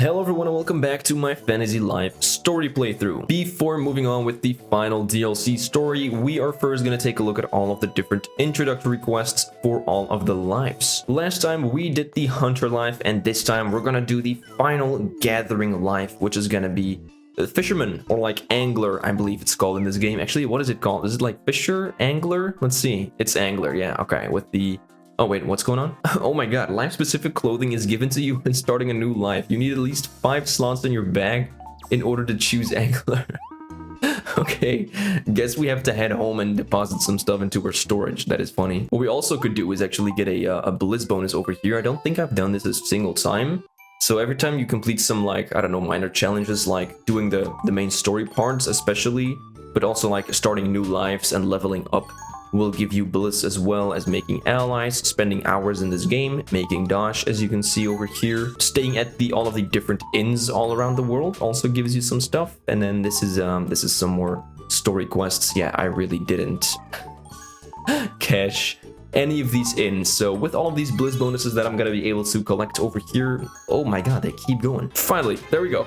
Hello everyone and welcome back to my Fantasy Life story playthrough. Before moving on with the final DLC story, we are first going to take a look at all of the different introductory quests for all of the lives. Last time we did the Hunter life, and this time we're going to do the final Gathering life, which is going to be the Fisherman, or like Angler, I believe it's called in this game. Actually, what is it called? Is it like Fisher? Angler? Let's see. It's Angler, yeah, okay, with the... Oh wait, what's going on? Oh my god, life-specific clothing is given to you when starting a new life. You need at least 5 slots in your bag in order to choose Angler. Okay, guess we have to head home and deposit some stuff into our storage. That is funny. What we also could do is actually get a Blizz bonus over here. I don't think I've done this a single time. So every time you complete some, like, I don't know, minor challenges, like doing the main story parts especially, but also like starting new lives and leveling up, will give you bliss, as well as making allies, spending hours in this game, making dosh, as you can see over here. Staying at all of the different inns all around the world also gives you some stuff. And then this is some more story quests. Yeah, I really didn't cash any of these inns. So with all of these bliss bonuses that I'm gonna be able to collect over here, oh my god, they keep going. Finally, there we go.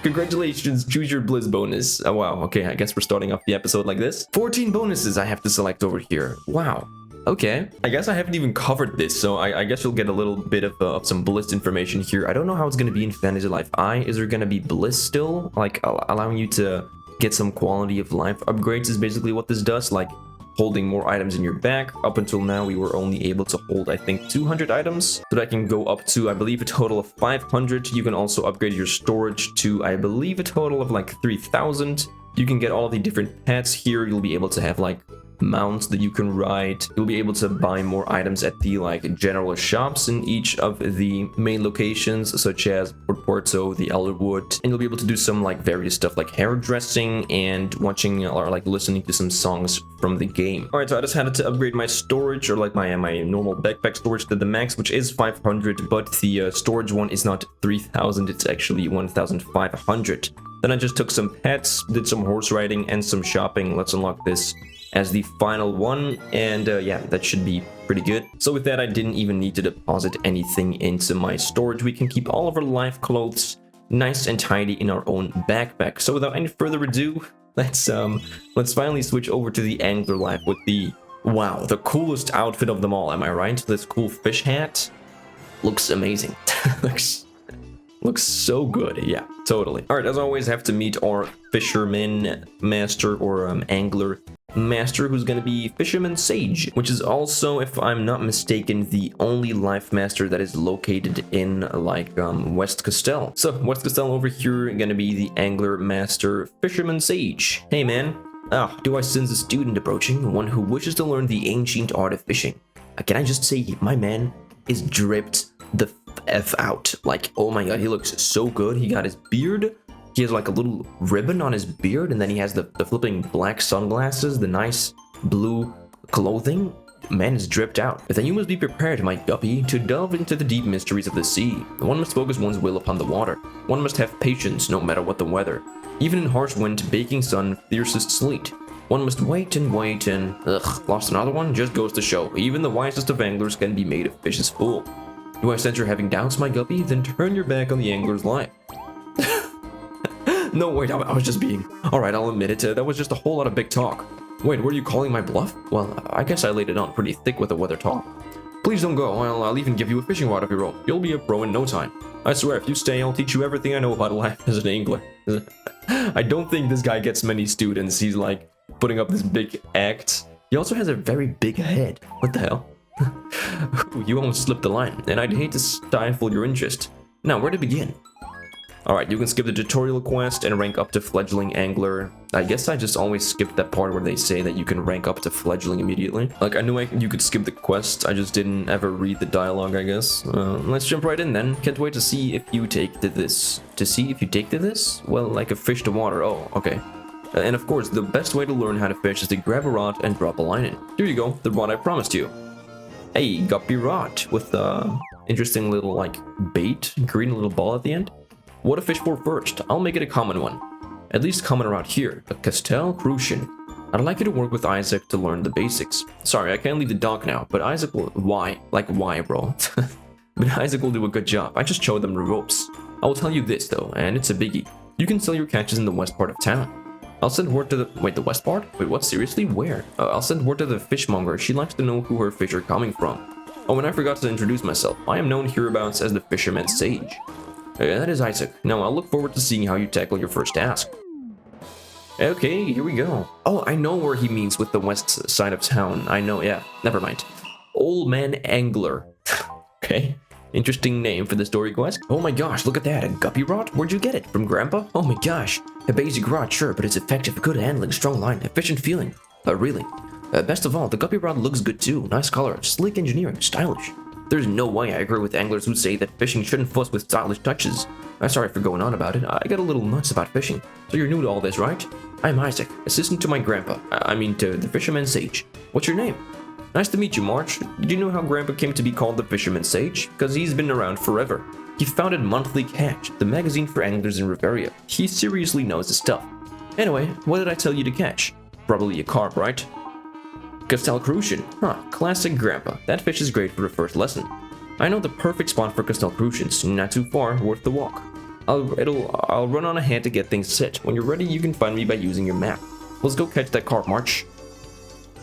Congratulations, choose your bliss bonus. Oh wow, okay, I guess we're starting off the episode like this. 14 bonuses I have to select over here. Wow. Okay, I guess I haven't even covered this, so I guess you'll get a little bit of some bliss information here. I don't know how it's gonna be in Fantasy Life I. Is there gonna be bliss still, like allowing you to get some quality of life upgrades is basically what this does, like holding more items in your bag. Up until now, we were only able to hold, I think, 200 items. So that can go up to, I believe, a total of 500. You can also upgrade your storage to, I believe, a total of like 3,000. You can get all of the different pets here. You'll be able to have like mounts that you can ride. You'll be able to buy more items at the like general shops in each of the main locations, such as Port Porto, the Elderwood, and you'll be able to do some like various stuff like hairdressing and watching or like listening to some songs from the game. All right, so I just had to upgrade my storage, or like my normal backpack storage, to the max, which is 500, but the storage one is not 3,000, it's actually 1,500. Then I just took some pets, did some horse riding and some shopping. Let's unlock this as the final one, and yeah, that should be pretty good. So with that, I didn't even need to deposit anything into my storage. We can keep all of our life clothes nice and tidy in our own backpack. So without any further ado, let's finally switch over to the Angler life with the, wow, the coolest outfit of them all, am I right? This cool fish hat looks amazing. looks so good. Yeah, totally. All right, as always, I have to meet our fisherman master, or angler master, who's going to be Fisherman Sage, which is also, if I'm not mistaken, the only life master that is located in like West Castell. So West Castell over here, going to be the angler master Fisherman Sage. Hey man, do I sense a student approaching, one who wishes to learn the ancient art of fishing? Can I just say, my man is dripped the F out. Like, oh my god, he looks so good. He got his beard. He has like a little ribbon on his beard, and then he has the flipping black sunglasses, the nice blue clothing. Man is dripped out. Then you must be prepared, my guppy, to delve into the deep mysteries of the sea. One must focus one's will upon the water. One must have patience no matter what the weather. Even in harsh wind, baking sun, fiercest sleet. One must wait and wait and... Ugh, lost another one? Just goes to show. Even the wisest of anglers can be made a fish's fool. Do I sense you're having doubts, my guppy? Then turn your back on the angler's life. No, wait, I was just being... Alright, I'll admit it, that was just a whole lot of big talk. Wait, were you calling my bluff? Well, I guess I laid it on pretty thick with the weather talk. Please don't go, I'll even give you a fishing rod of your own. You'll be a pro in no time. I swear, if you stay, I'll teach you everything I know about life as an angler. I don't think this guy gets many students. He's like putting up this big act. He also has a very big head. What the hell? You almost slipped the line, and I'd hate to stifle your interest. Now, where to begin? Alright, you can skip the tutorial quest and rank up to fledgling angler. I guess I just always skip that part where they say that you can rank up to fledgling immediately. Like, I knew you could skip the quest, I just didn't ever read the dialogue, I guess. Let's jump right in then. Can't wait to see if you take to this. To see if you take to this? Well, like a fish to water. Oh, okay. And of course, the best way to learn how to fish is to grab a rod and drop a line in. Here you go, the rod I promised you. Hey, guppy rod with interesting little like bait, green little ball at the end. What to fish for first? I'll make it a common one. At least common around here, a Castell Crucian. I'd like you to work with Isaac to learn the basics. Sorry, I can't leave the dock now, but Isaac will... Why? Like, why, bro? But Isaac will do a good job. I just showed them the ropes. I will tell you this though, and it's a biggie. You can sell your catches in the west part of town. I'll send word to the... Wait, the west part? Wait, what? Seriously? Where? I'll send word to the fishmonger. She likes to know who her fish are coming from. Oh, and I forgot to introduce myself. I am known hereabouts as the Fisherman Sage. That is Isaac. Now, I'll look forward to seeing how you tackle your first task. Okay, here we go. Oh, I know where he means with the west side of town. I know, yeah. Never mind. Old Man Angler. Okay. Interesting name for the story quest. Oh my gosh, look at that. A guppy rod? Where'd you get it? From Grandpa? Oh my gosh. A basic rod, sure, but it's effective, good handling, strong line, efficient feeling. Really. Best of all, the guppy rod looks good too. Nice color, sleek engineering, stylish. There's no way I agree with anglers who say that fishing shouldn't fuss with stylish touches. I'm sorry for going on about it. I got a little nuts about fishing. So you're new to all this, right? I'm Isaac, assistant to my grandpa. I mean to the Fisherman Sage. What's your name? Nice to meet you, March. Did you know how Grandpa came to be called the Fisherman Sage? Because he's been around forever. He founded Monthly Catch, the magazine for anglers in Riveria. He seriously knows his stuff. Anyway, what did I tell you to catch? Probably a carp, right? Castell Crucian. Huh, classic Grandpa. That fish is great for a first lesson. I know the perfect spot for Castell Crucians. Not too far, worth the walk. I'll run on ahead to get things set. When you're ready, you can find me by using your map. Let's go catch that carp, March.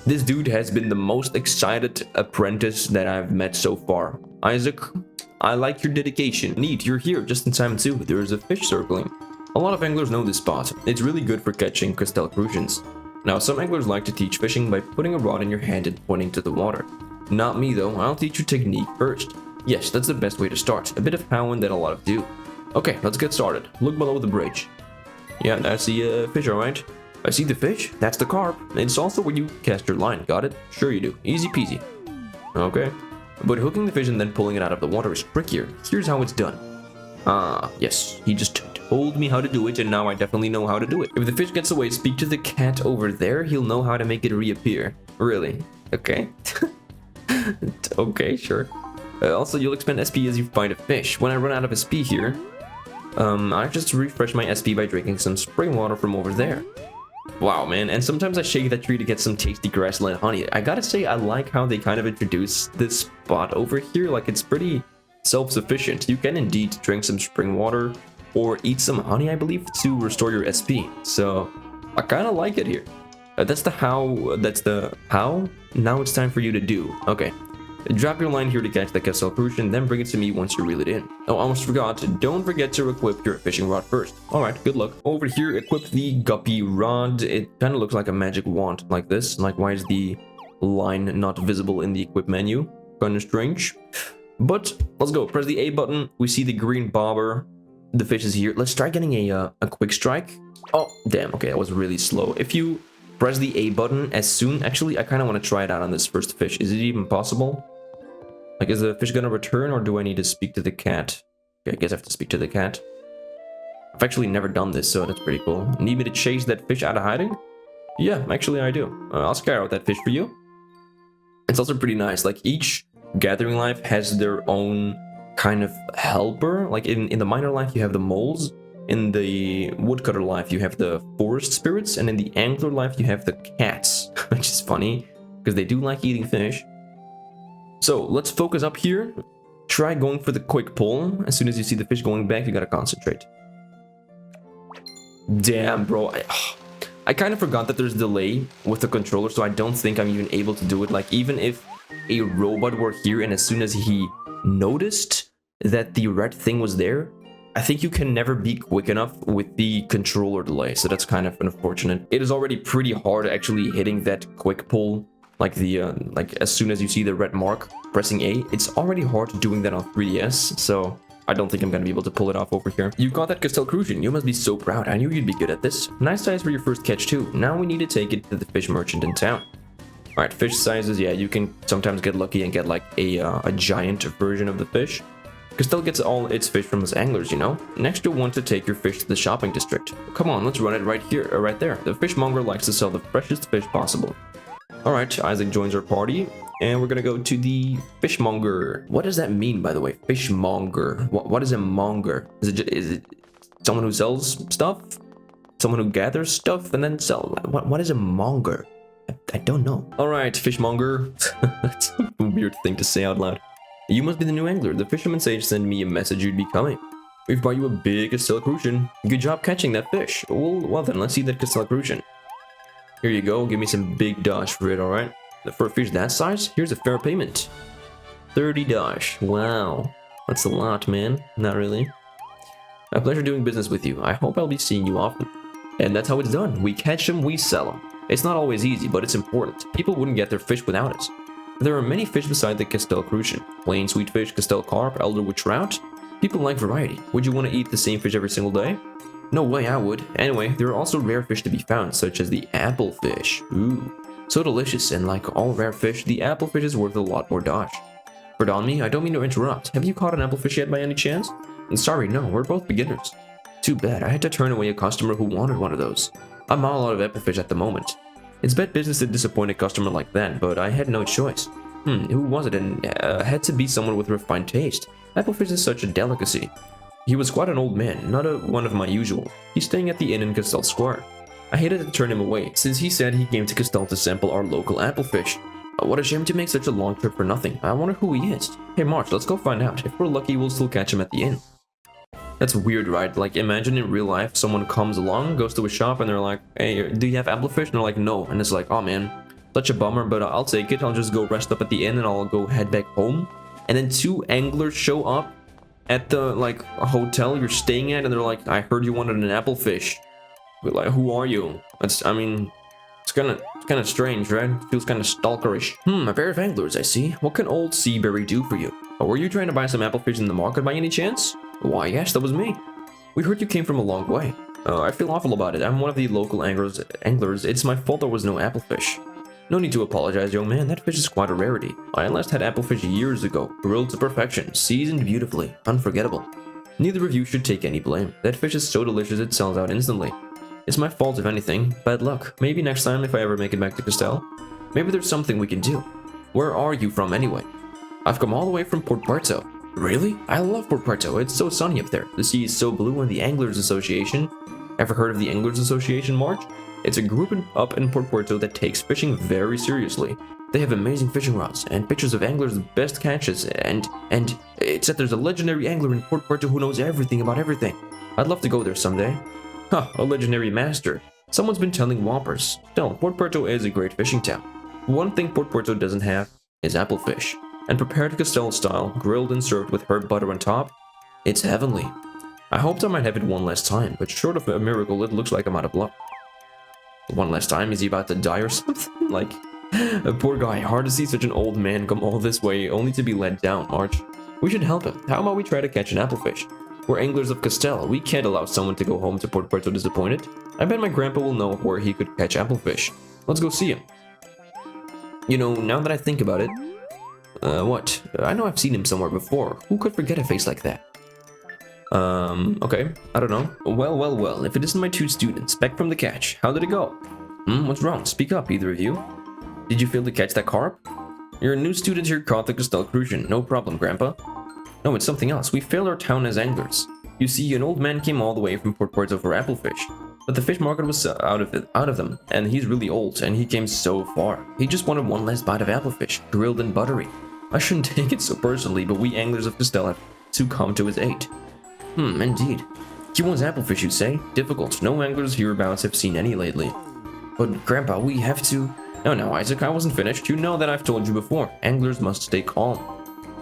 This dude has been the most excited apprentice that I've met so far. Isaac, I like your dedication. Neat, you're here just in time too. There is a fish circling. A lot of anglers know this spot. It's really good for catching Castell Crucians. Now, some anglers like to teach fishing by putting a rod in your hand and pointing to the water. Not me though, I'll teach you technique first. Yes, that's the best way to start. A bit of how and then a lot of do. Okay, let's get started. Look below the bridge. Yeah, I see a fish, alright? I see the fish. That's the carp. It's also where you cast your line. Got it? Sure you do. Easy peasy. Okay. But hooking the fish and then pulling it out of the water is trickier. Here's how it's done. Ah, yes. He just told me how to do it, and now I definitely know how to do it. If the fish gets away, speak to the cat over there. He'll know how to make it reappear. Really? Okay. Okay, sure. Also, you'll expend SP as you find a fish. When I run out of SP here, I just refresh my SP by drinking some spring water from over there. Wow, man, and sometimes I shake that tree to get some tasty grassland honey. I gotta say, I like how they kind of introduce this spot over here. Like, it's pretty self-sufficient. You can indeed drink some spring water or eat some honey, I believe, to restore your SP. So, I kind of like it here. That's the how. That's the how. Now it's time for you to do. Okay. Drop your line here to catch the Castell Crucian, then bring it to me once you reel it in. Oh, almost forgot. Don't forget to equip your fishing rod first. Alright, good luck. Over here, equip the guppy rod. It kind of looks like a magic wand, like this. Like, why is the line not visible in the equip menu? Kind of strange. But, let's go. Press the A button. We see the green bobber. The fish is here. Let's try getting a quick strike. Oh, damn. Okay, that was really slow. If you press the A button as soon... Actually, I kind of want to try it out on this first fish. Is it even possible? Like, is the fish gonna return, or do I need to speak to the cat? Okay, I guess I have to speak to the cat. I've actually never done this, so that's pretty cool. Need me to chase that fish out of hiding? Yeah, actually I do. I'll scare out that fish for you. It's also pretty nice. Like, each gathering life has their own kind of helper. Like, in the minor life, you have the moles. In the woodcutter life, you have the forest spirits. And in the angler life, you have the cats. Which is funny, because they do like eating fish. So, let's focus up here. Try going for the quick pull. As soon as you see the fish going back, you gotta concentrate. Damn, bro. I kind of forgot that there's delay with the controller, so I don't think I'm even able to do it. Like, even if a robot were here and as soon as he noticed that the red thing was there, I think you can never be quick enough with the controller delay, so that's kind of unfortunate. It is already pretty hard actually hitting that quick pull. Like like as soon as you see the red mark, pressing A, it's already hard doing that on 3DS, so I don't think I'm gonna be able to pull it off over here. You got that Castell Crucian, you must be so proud. I knew you'd be good at this. Nice size for your first catch too. Now we need to take it to the fish merchant in town. Alright, fish sizes, yeah, you can sometimes get lucky and get like a giant version of the fish. Castell gets all its fish from us anglers, you know? Next you'll want to take your fish to the shopping district. Come on, let's run it right here, right there. The fishmonger likes to sell the freshest fish possible. Alright, Isaac joins our party, and we're gonna go to the fishmonger. What does that mean, by the way? Fishmonger. What is a monger? Is it someone who sells stuff? Someone who gathers stuff and then sell? What is a monger? I don't know. Alright, fishmonger. That's a weird thing to say out loud. You must be the new angler. The fisherman sage sent me a message you'd be coming. We've brought you a big Castella Crucian. Good job catching that fish. Well then, let's see that Castella Crucian. Here you go, give me some big dosh for it, alright? For a fish that size, here's a fair payment. 30 dosh. Wow. That's a lot, man. Not really. A pleasure doing business with you. I hope I'll be seeing you often. And that's how it's done. We catch them, we sell them. It's not always easy, but it's important. People wouldn't get their fish without us. There are many fish beside the Castella Crucian. Plain sweet fish, Castella carp, elderwood trout. People like variety. Would you want to eat the same fish every single day? No way I would. Anyway, there are also rare fish to be found, such as the applefish. Ooh, so delicious, and like all rare fish, the applefish is worth a lot more dosh. Pardon me, I don't mean to interrupt. Have you caught an applefish yet by any chance? Sorry, no, we're both beginners. Too bad, I had to turn away a customer who wanted one of those. I'm all out of applefish at the moment. It's bad business to disappoint a customer like that, but I had no choice. Who was it? And had to be someone with refined taste. Applefish is such a delicacy. He was quite an old man, not one of my usual. He's staying at the inn in Castell Square. I hated to turn him away, since he said he came to Castell to sample our local applefish. What a shame to make such a long trip for nothing. I wonder who he is. Hey March, let's go find out. If we're lucky, we'll still catch him at the inn. That's weird, right? Like, imagine in real life, someone comes along, goes to a shop, and they're like, hey, do you have applefish? And they're like, no. And it's like, oh man, such a bummer, but I'll take it. I'll just go rest up at the inn, and I'll go head back home. And then 2 anglers show up at the, like, a hotel you're staying at, and they're like, I heard you wanted an applefish. But, like, who are you? It's kind of strange, right? Feels kind of stalkerish. A pair of anglers, I see. What can old Seaberry do for you? Were you trying to buy some applefish in the market by any chance? Why, yes, that was me. We heard you came from a long way. I feel awful about it. I'm one of the local anglers. It's my fault there was no applefish. No need to apologize, young man. That fish is quite a rarity. I last had applefish years ago, grilled to perfection, seasoned beautifully, unforgettable. Neither of you should take any blame. That fish is so delicious it sells out instantly. It's my fault if anything. Bad luck. Maybe next time if I ever make it back to Castell. Maybe there's something we can do. Where are you from anyway? I've come all the way from Port Puerto. Really? I love Port Puerto. It's so sunny up there. The sea is so blue, and the Anglers Association. Ever heard of the Anglers Association, March? It's a group up in Port Puerto that takes fishing very seriously. They have amazing fishing rods and pictures of anglers' best catches, and it said there's a legendary angler in Port Puerto who knows everything about everything. I'd love to go there someday. Huh, a legendary master. Someone's been telling whoppers. Still, Port Puerto is a great fishing town. One thing Port Puerto doesn't have is applefish. And prepared Castell style, grilled and served with herb butter on top, it's heavenly. I hoped I might have it one last time, but short of a miracle, it looks like I'm out of luck. One last time? Is he about to die or something? Like, a poor guy. Hard to see such an old man come all this way only to be let down, March. We should help him. How about we try to catch an applefish? We're anglers of Castell. We can't allow someone to go home to Port Puerto disappointed. I bet my grandpa will know where he could catch applefish. Let's go see him. You know, now that I think about it, what? I know I've seen him somewhere before. Who could forget a face like that? Okay. I don't know. Well. If it isn't my 2 students, back from the catch. How did it go? What's wrong? Speak up, either of you. Did you fail to catch that carp? You're a new student here caught the Castell Crucian. No problem, Grandpa. No, it's something else. We failed our town as anglers. You see, an old man came all the way from Port Puerto for applefish. But the fish market was out of them, and he's really old, and he came so far. He just wanted one last bite of applefish, grilled and buttery. I shouldn't take it so personally, but we anglers of Castell have to come to his aid. Indeed. He wants applefish, you say? Difficult. No anglers hereabouts have seen any lately. But, Grandpa, we have to... No, Isaac, I wasn't finished. You know that I've told you before. Anglers must stay calm.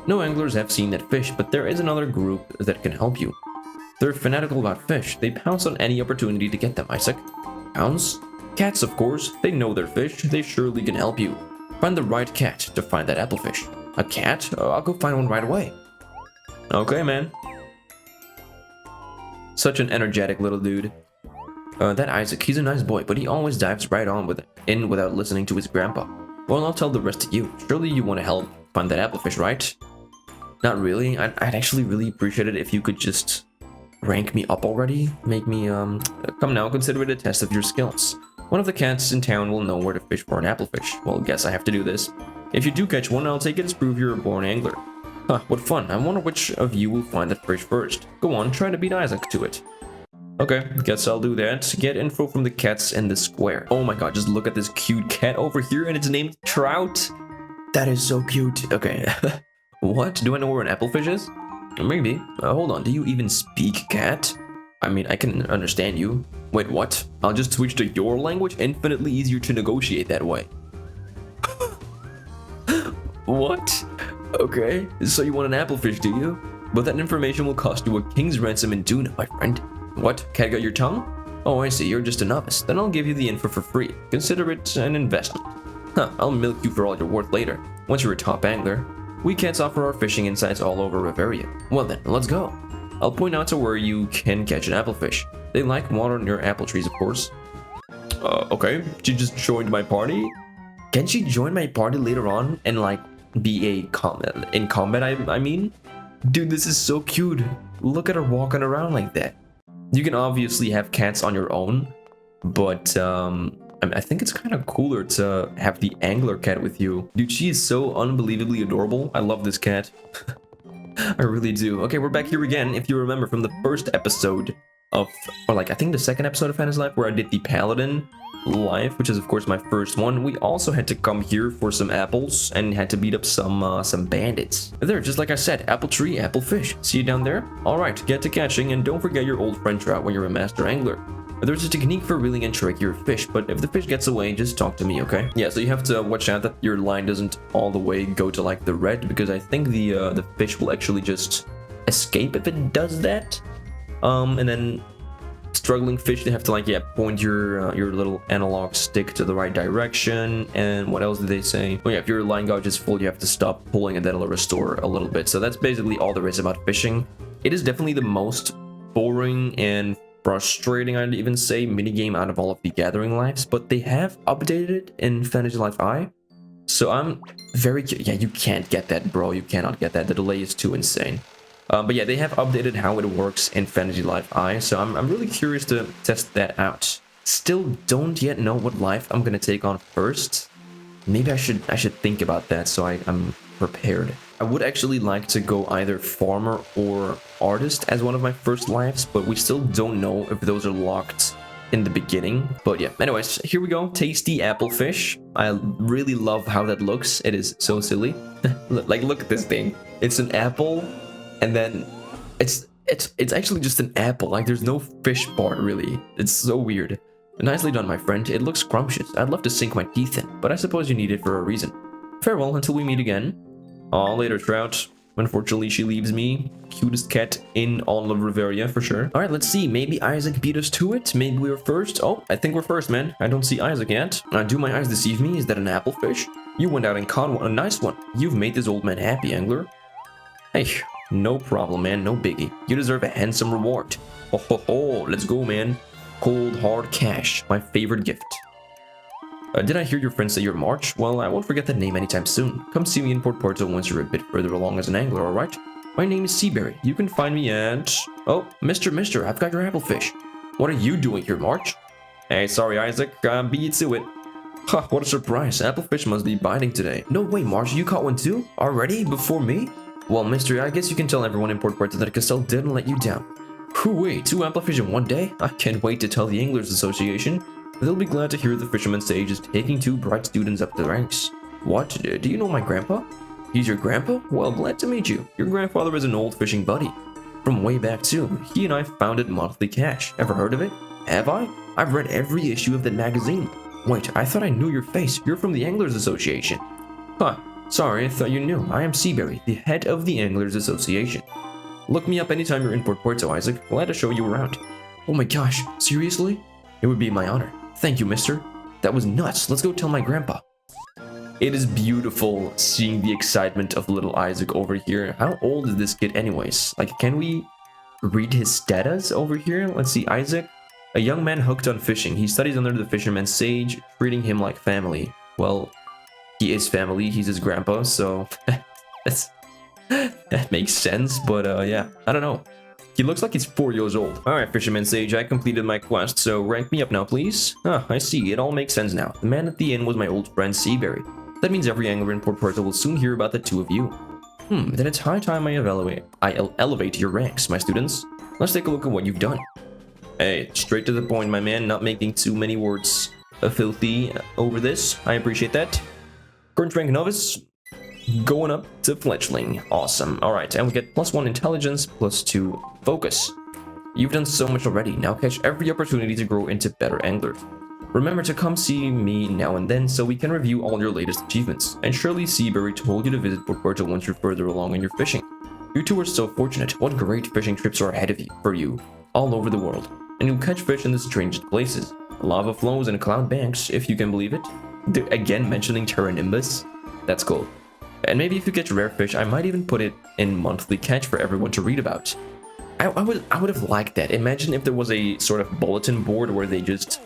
No anglers have seen that fish, but there is another group that can help you. They're fanatical about fish. They pounce on any opportunity to get them, Isaac. Pounce? Cats, of course. They know their fish. They surely can help you. Find the right cat to find that applefish. A cat? I'll go find one right away. Okay, man. Such an energetic little dude. That Isaac, he's a nice boy, but he always dives right on without listening to his grandpa. Well, I'll tell the rest to you. Surely you want to help find that applefish, right? Not really. I'd actually really appreciate it if you could just rank me up already. Make me, come now, consider it a test of your skills. One of the cats in town will know where to fish for an applefish. Well, guess I have to do this. If you do catch one, I'll take it as proof you're a born angler. Huh, what fun. I wonder which of you will find that fish first. Go on, try to beat Isaac to it. Okay, guess I'll do that. Get info from the cats in the square. Oh my god, just look at this cute cat over here, and it's named Trout. That is so cute. Okay. What? Do I know where an applefish is? Maybe. Hold on, do you even speak cat? I mean, I can understand you. Wait, what? I'll just switch to your language? Infinitely easier to negotiate that way. What? Okay, so you want an applefish, do you? But that information will cost you a king's ransom in tuna, my friend. What? Cat got your tongue? Oh, I see, you're just a novice. Then I'll give you the info for free. Consider it an investment. Huh, I'll milk you for all you're worth later. Once you're a top angler, we cats offer our fishing insights all over Bavaria. Well then, let's go. I'll point out to where you can catch an applefish. They like water near apple trees, of course. Okay, she just joined my party? Can she join my party later on and like be in combat, I mean? Dude, this is so cute. Look at her walking around like that. You can obviously have cats on your own, but I think it's kind of cooler to have the angler cat with you. Dude, she is so unbelievably adorable. I love this cat. I really do. Okay, we're back here again. If you remember from the first episode of, or like I think the second episode of Fantasy Life where I did the Paladin life, which is of course my first one, we also had to come here for some apples and had to beat up some bandits. There, just like I said, apple tree, apple fish. See you down there? Alright, get to catching and don't forget your old friend trout when you're a master angler. There's a technique for reeling and trickier fish, but if the fish gets away, just talk to me, okay? Yeah, so you have to watch out that your line doesn't all the way go to like the red, because I think the fish will actually just escape if it does that. And then struggling fish, they have to like, yeah, point your little analog stick to the right direction. And what else did they say? Oh yeah, if your line gauge is full, you have to stop pulling and that'll restore a little bit. So that's basically all there is about fishing. It is definitely the most boring and frustrating, I'd even say, minigame out of all of the Gathering Lives, but they have updated it in Fantasy Life I. So I'm very yeah, you can't get that, bro. You cannot get that. The delay is too insane. But yeah, they have updated how it works in Fantasy Life I, so I'm really curious to test that out. Still don't yet know what life I'm gonna take on first. Maybe I should think about that so I'm prepared. I would actually like to go either farmer or artist as one of my first lives, but we still don't know if those are locked in the beginning. But yeah, anyways, here we go. Tasty applefish. I really love how that looks. It is so silly. Like, look at this thing. It's an apple, and then it's actually just an apple. Like, there's no fish part really. It's so weird. Nicely done, my friend. It looks scrumptious. I'd love to sink my teeth in, but I suppose you need it for a reason. Farewell until we meet again. Aw, later, Trout. Unfortunately, she leaves me. Cutest cat in all of Bavaria, for sure. Alright, let's see. Maybe Isaac beat us to it. Maybe we were first. Oh, I think we're first, man. I don't see Isaac yet. Do my eyes deceive me? Is that an applefish? You went out and caught one. A nice one. You've made this old man happy, angler. Hey, no problem, man. No biggie. You deserve a handsome reward. Ho ho ho. Let's go, man. Cold, hard cash. My favorite gift. Did I hear your friend say you're March? Well, I won't forget that name anytime soon. Come see me in Port Porto once you're a bit further along as an angler, alright? My name is Seaberry. You can find me at... Oh, Mister, I've got your applefish. What are you doing here, March? Hey, sorry, Isaac. Beat you to it. Ha, what a surprise. Applefish must be biting today. No way, March. You caught one too? Already? Before me? Well, Mister, I guess you can tell everyone in Port Porto that Castell didn't let you down. Hooey, 2 applefish in one day? I can't wait to tell the Anglers Association. They'll be glad to hear the fisherman sage is taking 2 bright students up the ranks. What? Do you know my grandpa? He's your grandpa? Well, glad to meet you. Your grandfather is an old fishing buddy. From way back too. He and I founded Monthly Cash. Ever heard of it? Have I? I've read every issue of that magazine. Wait, I thought I knew your face. You're from the Anglers Association. Huh. Sorry, I thought you knew. I am Seaberry, the head of the Anglers Association. Look me up anytime you're in Port Porto, Isaac. Glad to show you around. Oh my gosh, seriously? It would be my honor. Thank you, mister. That was nuts. Let's go tell my grandpa. It is beautiful seeing the excitement of little Isaac over here. How old is this kid anyways? Like, can we read his status over here? Let's see, Isaac. A young man hooked on fishing. He studies under the fisherman's sage, treating him like family. Well, he is family. He's his grandpa, so that makes sense. But yeah, I don't know. He looks like he's 4 years old. Alright, Fisherman Sage, I completed my quest, so rank me up now, please. Ah, I see, it all makes sense now. The man at the inn was my old friend Seaberry. That means every angler in Port Porto will soon hear about the 2 of you. Then it's high time I elevate your ranks, my students. Let's take a look at what you've done. Hey, straight to the point, my man, not making too many words filthy over this. I appreciate that. Current rank novice. going up to fledgling. Awesome. All right, and we get +1 intelligence, +2 focus. You've done so much already. Now catch every opportunity to grow into better anglers. Remember to come see me now and then so we can review all your latest achievements. And surely Seabury told you to visit Puerto once you're further along in your fishing. You two are so fortunate. What great fishing trips are ahead of you for you all over the world. And you'll catch fish in the strangest places. Lava flows and cloud banks, if you can believe it. Again, mentioning Terra Nimbus. That's cool. And maybe if you catch rare fish, I might even put it in monthly catch for everyone to read about. I would have liked that. Imagine if there was a sort of bulletin board where they just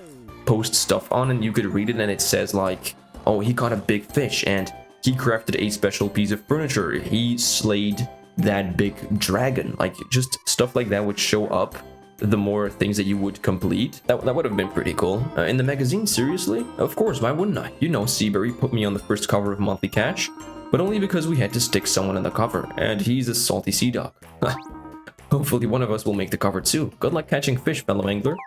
post stuff on and you could read it and it says like, oh, he caught a big fish and he crafted a special piece of furniture. He slayed that big dragon. Like, just stuff like that would show up the more things that you would complete. That would have been pretty cool. In the magazine, seriously? Of course, why wouldn't I? You know, Seabury put me on the first cover of Monthly Catch, but only because we had to stick someone on the cover, and he's a salty sea dog. Hopefully one of us will make the cover too. Good luck catching fish, fellow angler.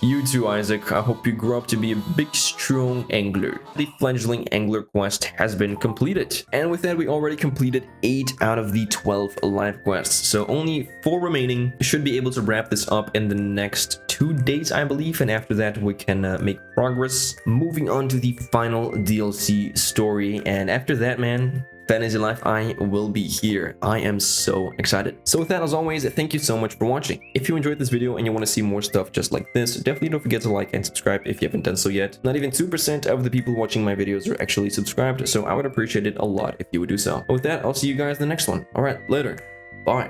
You too, Isaac. I hope you grow up to be a big, strong angler. The fledgling angler quest has been completed. And with that, we already completed 8 out of the 12 live quests. So only 4 remaining. We should be able to wrap this up in the next 2 days, I believe. And after that, we can make progress. Moving on to the final DLC story. And after that, man, Fantasy Life, I will be here. I am so excited. So with that, as always, thank you so much for watching. If you enjoyed this video and you want to see more stuff just like this, definitely don't forget to like and subscribe if you haven't done so yet. Not even 2% of the people watching my videos are actually subscribed, so I would appreciate it a lot if you would do so. With that, I'll see you guys in the next one. All right, later. Bye.